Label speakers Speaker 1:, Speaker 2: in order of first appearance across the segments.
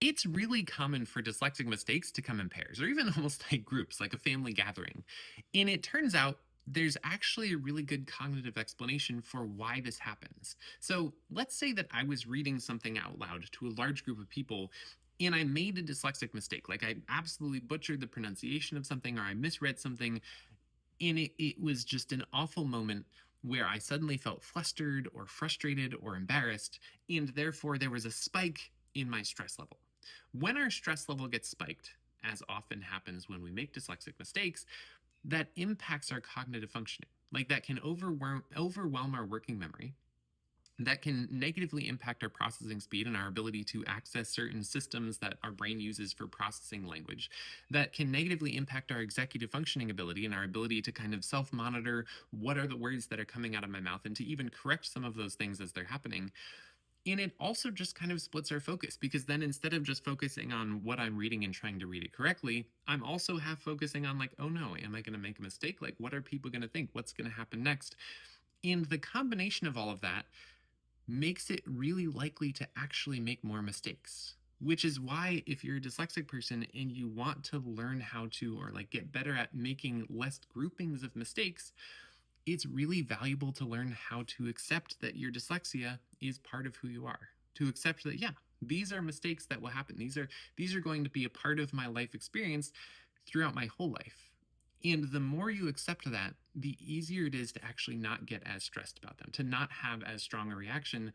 Speaker 1: It's really common for dyslexic mistakes to come in pairs or even almost like groups, like a family gathering. And it turns out there's actually a really good cognitive explanation for why this happens. So let's say that I was reading something out loud to a large group of people and I made a dyslexic mistake. Like I absolutely butchered the pronunciation of something or I misread something. And it was just an awful moment where I suddenly felt flustered or frustrated or embarrassed. And therefore, there was a spike in my stress level. When our stress level gets spiked, as often happens when we make dyslexic mistakes, that impacts our cognitive functioning. Like that can overwhelm our working memory, that can negatively impact our processing speed and our ability to access certain systems that our brain uses for processing language, that can negatively impact our executive functioning ability and our ability to kind of self monitor what are the words that are coming out of my mouth and to even correct some of those things as they're happening. And it also just kind of splits our focus because then instead of just focusing on what I'm reading and trying to read it correctly, I'm also half focusing on like, oh no, am I going to make a mistake? Like, what are people going to think? What's going to happen next? And the combination of all of that makes it really likely to actually make more mistakes. Which is why, if you're a dyslexic person and you want to learn how to, or like get better at making less groupings of mistakes, it's really valuable to learn how to accept that your dyslexia is part of who you are. To accept that, yeah, these are mistakes that will happen. These are going to be a part of my life experience throughout my whole life. And the more you accept that, the easier it is to actually not get as stressed about them, to not have as strong a reaction,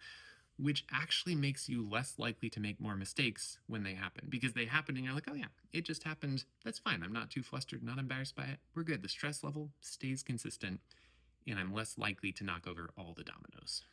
Speaker 1: which actually makes you less likely to make more mistakes when they happen because they happen and you're like, oh yeah, it just happened. That's fine. I'm not too flustered, not embarrassed by it. We're good. The stress level stays consistent and I'm less likely to knock over all the dominoes.